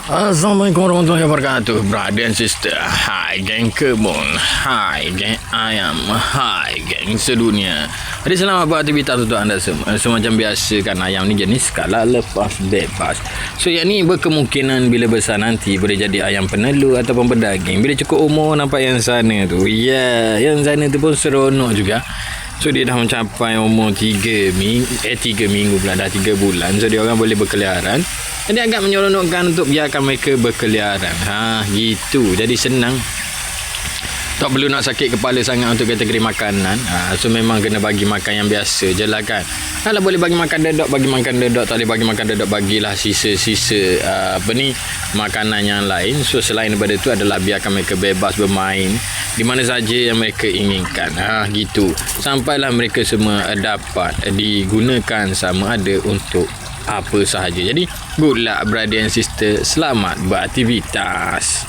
Assalamualaikum warahmatullahi wabarakatuh, brother and sister. Hai geng kebun, hai geng ayam, hai geng sedunia. Jadi selamat beraktivitas untuk anda semua. Semacam biasa kan, ayam ni jenis skala lepas bebas. So yang ni berkemungkinan bila besar nanti boleh jadi ayam penelur ataupun pedaging. Bila cukup umur nampak yang sana tu. Ya, yang sana tu pun seronok juga. So dia dah mencapai umur 3 minggu pula, dah 3 bulan. So dia orang boleh berkeliaran. Jadi agak menyeronokkan untuk biarkan mereka berkeliaran. Gitu. Jadi senang. Tak perlu nak sakit kepala sangat untuk kategori makanan. So memang kena bagi makan yang biasa je lah kan. Kalau boleh bagi makan dedok, bagi makan dedok. Tak boleh bagi makan dedok, bagilah sisa-sisa makanan yang lain. So selain daripada itu adalah biarkan mereka bebas bermain di mana saja yang mereka inginkan. Gitu. Sampailah mereka semua dapat digunakan sama ada untuk apa sahaja. Jadi good luck brother and sister. Selamat beraktivitas.